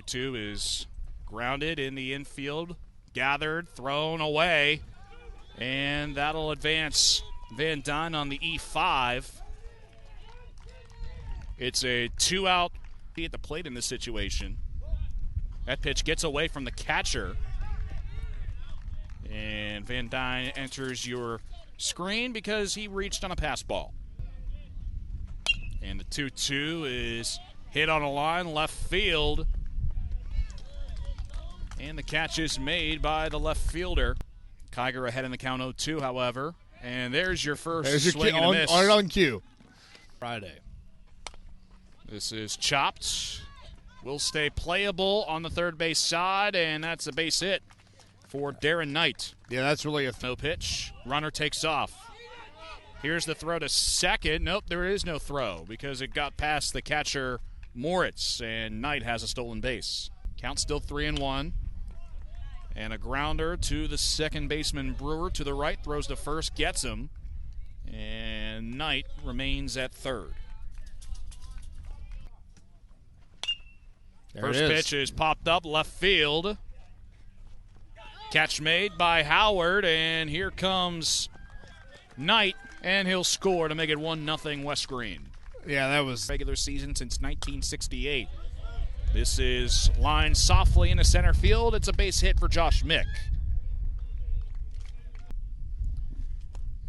2-2 is grounded in the infield, gathered, thrown away, and that'll advance Van Dyne on the E5. It's a 2-out at the plate in this situation. That pitch gets away from the catcher, and Van Dyne enters your screen because he reached on a pass ball. And the 2-2 is hit on a line left field, and the catch is made by the left fielder. Kiger ahead in the count 0-2, however, and there's your first swing and a miss. On cue. Friday. This is chopped. Will stay playable on the third base side, and that's a base hit for Darren Knight. Yeah, that's really a no pitch. Runner takes off. Here's the throw to second. Nope, there is no throw because it got past the catcher Moritz, and Knight has a stolen base. Count still 3-1. And a grounder to the second baseman Brewer to the right, throws to first, gets him, and Knight remains at third. First pitch is popped up left field. Catch made by Howard, and here comes Knight, and he'll score to make it 1-0 West Greene. Yeah, that was regular season since 1968. This is lined softly into center field. It's a base hit for Josh Mick.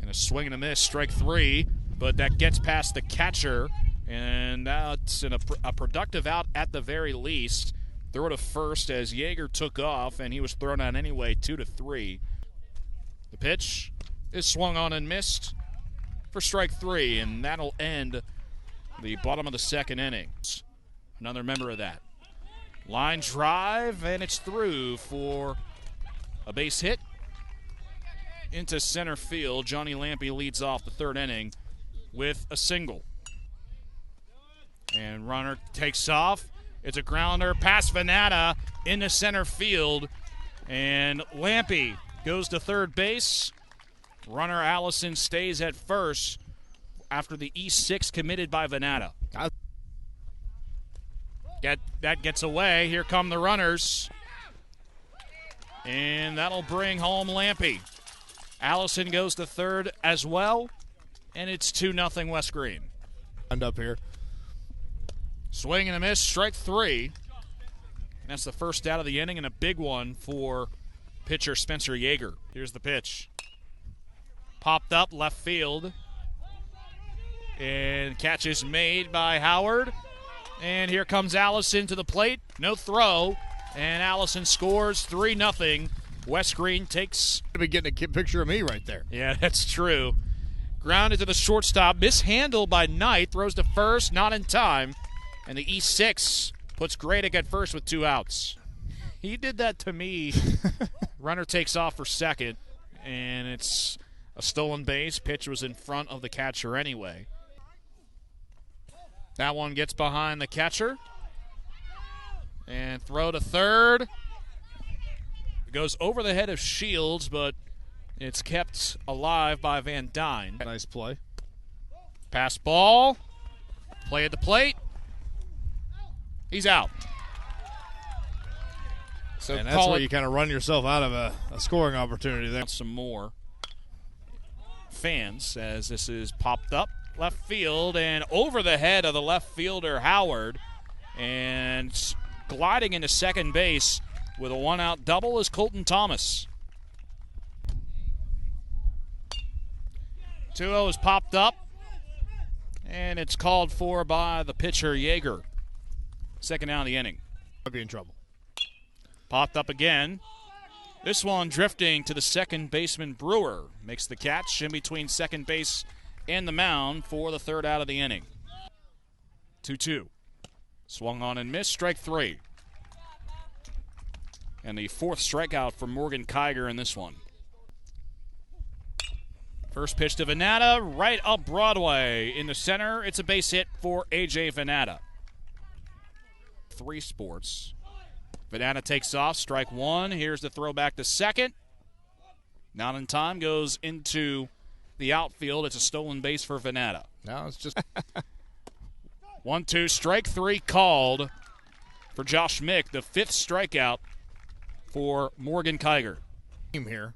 And a swing and a miss, strike 3, but that gets past the catcher. And that's a productive out at the very least. Throw to first as Yeager took off, and he was thrown out anyway, 2-3. The pitch is swung on and missed for strike 3, and that'll end the bottom of the second inning. Another member of that. Line drive, and it's through for a base hit into center field. Johnny Lampe leads off the third inning with a single. And runner takes off. It's a grounder past Venata into center field. And Lampe goes to third base. Runner Allison stays at first after the E6 committed by Venata. That gets away. Here come the runners. And that'll bring home Lampe. Allison goes to third as well. And it's 2-0 West Greene. End up here. Swing and a miss, strike 3. And that's the first out of the inning, and a big one for pitcher Spencer Yeager. Here's the pitch. Popped up left field. And catch is made by Howard. And here comes Allison to the plate. No throw. And Allison scores 3-0. West Greene takes... You've been getting a picture of me right there. Yeah, that's true. Grounded to the shortstop. Mishandled by Knight. Throws to first, not in time. And the E6 puts Gradick at first with 2 outs. He did that to me. Runner takes off for second, and it's a stolen base. Pitch was in front of the catcher anyway. That one gets behind the catcher. And throw to third. It goes over the head of Shields, but it's kept alive by Van Dyne. Nice play. Pass ball. Play at the plate. He's out. So and that's where you kind of run yourself out of a scoring opportunity there. Some more fans as this is popped up left field and over the head of the left fielder Howard, and gliding into second base with a 1-out double is Colton Thomas. 2-0 is popped up, and it's called for by the pitcher Yeager. Second out of the inning. I'd be in trouble. Popped up again. This one drifting to the second baseman Brewer. Makes the catch in between second base and the mound for the third out of the inning. 2-2. Swung on and missed. Strike 3. And the fourth strikeout for Morgan Kiger in this one. First pitch to Venata, right up Broadway. In the center, it's a base hit for A.J. Venata. 3 Sports. Venata takes off, strike 1. Here's the throw back to second. Not in time, goes into the outfield. It's a stolen base for Venata. No, it's just 1-2, strike 3 called for Josh Mick, the 5th strikeout for Morgan Kiger. Here.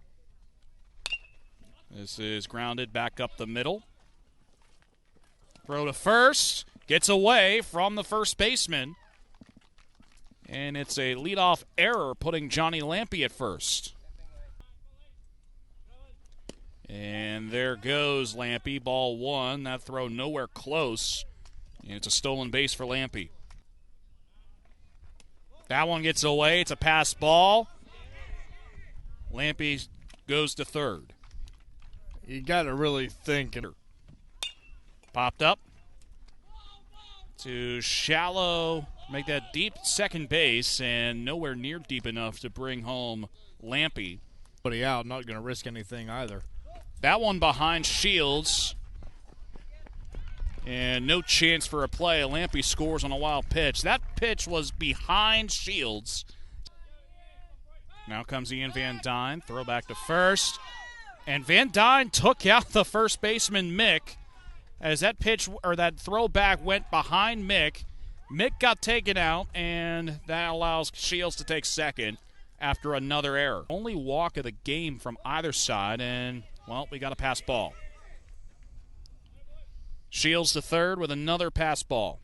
This is grounded back up the middle. Throw to first. Gets away from the first baseman. And it's a leadoff error, putting Johnny Lampe at first. And there goes Lampe, ball 1. That throw nowhere close. And it's a stolen base for Lampe. That one gets away. It's a pass ball. Lampe goes to third. You got to really think. Popped up to shallow, make that deep second base, and nowhere near deep enough to bring home Lampe. Buddy out, not going to risk anything either. That one behind Shields. And no chance for a play. Lampe scores on a wild pitch. That pitch was behind Shields. Now comes Ian Van Dyne. Throw back to first. And Van Dyne took out the first baseman, Mick, as that pitch or that throwback went behind Mick. Mick got taken out, and that allows Shields to take second after another error. Only walk of the game from either side, and, well, we got a pass ball. Shields to third with another pass ball.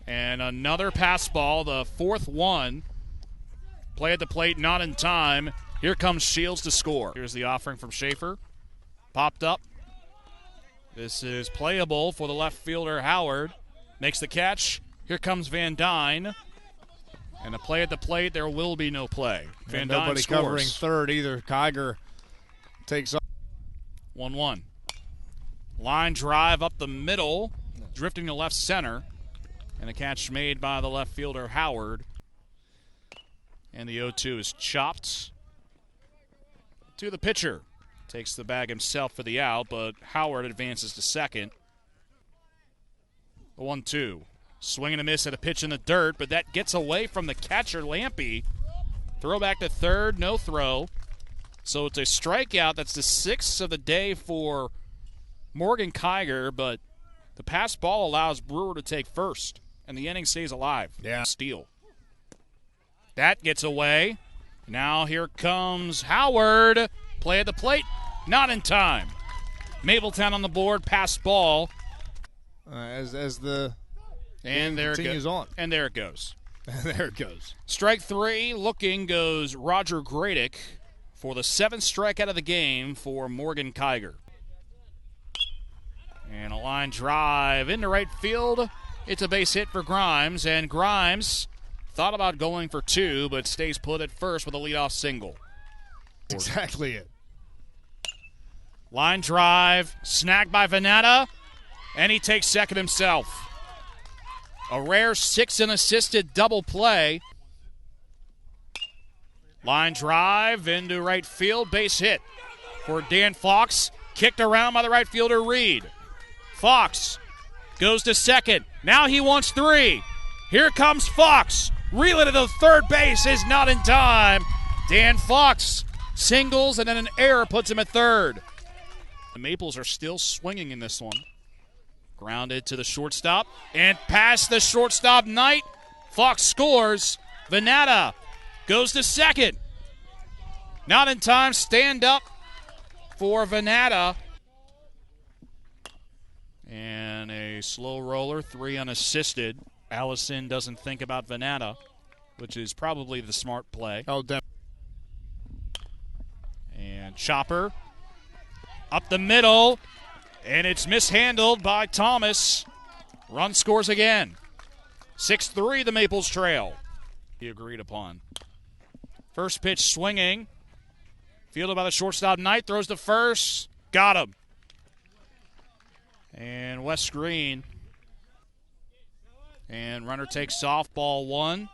And another pass ball, the 4th one. Play at the plate, not in time. Here comes Shields to score. Here's the offering from Schaefer. Popped up. This is playable for the left fielder, Howard. Makes the catch. Here comes Van Dyne. And a play at the plate, there will be no play. Van Dyne nobody scores. Covering third either. Kiger takes off. 1-1. Line drive up the middle, drifting to left center. And a catch made by the left fielder, Howard. And the 0-2 is chopped to the pitcher. Takes the bag himself for the out, but Howard advances to second. The 1-2. Swing and a miss at a pitch in the dirt, but that gets away from the catcher, Lampe. Throw back to third, no throw. So it's a strikeout. That's the 6th of the day for Morgan Kiger, but the pass ball allows Brewer to take first, and the inning stays alive. Yeah. Steal. That gets away. Now here comes Howard. Play at the plate. Not in time. Mapletown on the board. Pass ball. As the and there continues on. And there it goes. There it goes. Strike 3. Looking goes Roger Gradick for the 7th strikeout of the game for Morgan Kiger. And a line drive into right field. It's a base hit for Grimes, and Grimes thought about going for 2, but stays put at first with a leadoff single. Exactly it. Line drive, snagged by Venata, and he takes second himself. A rare 6 unassisted double play. Line drive into right field, base hit for Dan Fox. Kicked around by the right fielder, Reed. Fox goes to second. Now he wants 3. Here comes Fox. Reeling to the third base is not in time. Dan Fox singles, and then an error puts him at third. The Maples are still swinging in this one. Grounded to the shortstop, and past the shortstop, Knight. Fox scores. Venata goes to second. Not in time. Stand up for Venata. And a slow roller, 3 unassisted. Allison doesn't think about Venata, which is probably the smart play. Oh, damn. And Chopper up the middle, and it's mishandled by Thomas. Run scores again. 6-3, the Maples trail. He agreed upon. First pitch swinging. Fielded by the shortstop, Knight throws to first. Got him. And Wes Greene. And runner takes off, ball 1.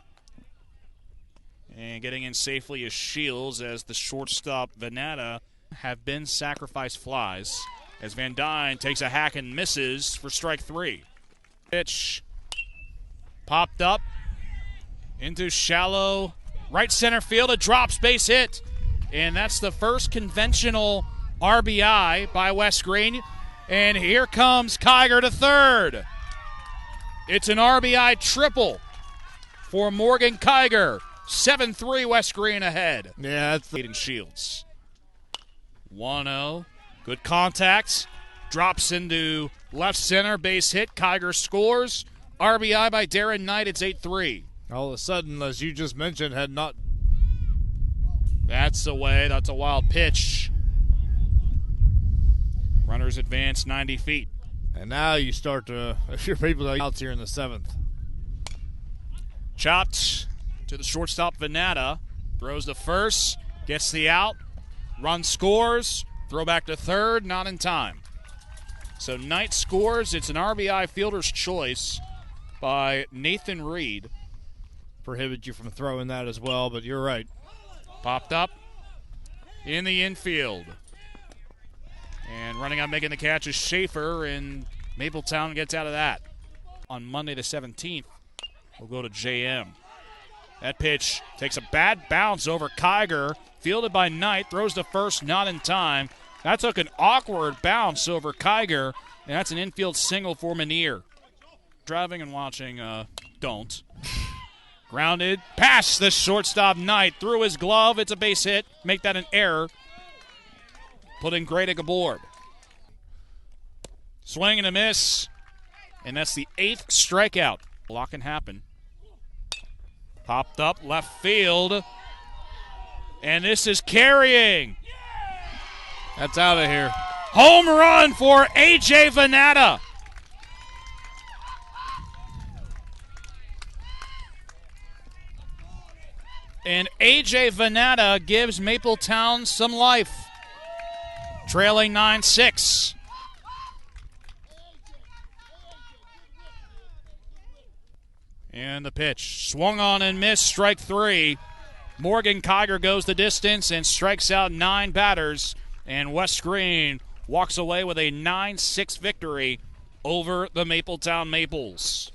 And getting in safely is Shields, as the shortstop, Venata, have been sacrifice flies. As Van Dyne takes a hack and misses for strike 3. Pitch popped up into shallow right center field. It drops, base hit. And that's the first conventional RBI by Wes Greene. And here comes Kiger to third. It's an RBI triple for Morgan Kiger. 7-3 West Greene ahead. Yeah, that's Aiden Shields. 1-0. Good contact. Drops into left center. Base hit. Kiger scores. RBI by Darren Knight. It's 8-3. all of a sudden, as you just mentioned, had not. That's away. That's a wild pitch. Runners advance 90 feet. And now you start to, if your people are out here in the 7th. Chopped to the shortstop, Venata. Throws to first. Gets the out. Run scores. Throw back to third. Not in time. So Knight scores. It's an RBI fielder's choice by Nathan Reed. Prohibit you from throwing that as well, but you're right. Popped up in the infield. And running out making the catch is Schaefer, and Mapletown gets out of that. On Monday the 17th, we'll go to JM. That pitch takes a bad bounce over Kiger, fielded by Knight, throws to first, not in time. That took an awkward bounce over Kiger, and that's an infield single for Menier. Driving and watching, don't. Grounded, past the shortstop Knight, through his glove. It's a base hit. Make that an error. Putting Gradick aboard. Swing and a miss. And that's the 8th strikeout. Block can happen. Popped up left field. And this is carrying. That's out of here. Home run for A.J. Venata. And A.J. Venata gives Mapletown some life. Trailing 9-6. And the pitch. Swung on and missed. Strike 3. Morgan Kiger goes the distance and strikes out 9 batters. And West Greene walks away with a 9-6 victory over the Mapletown Maples.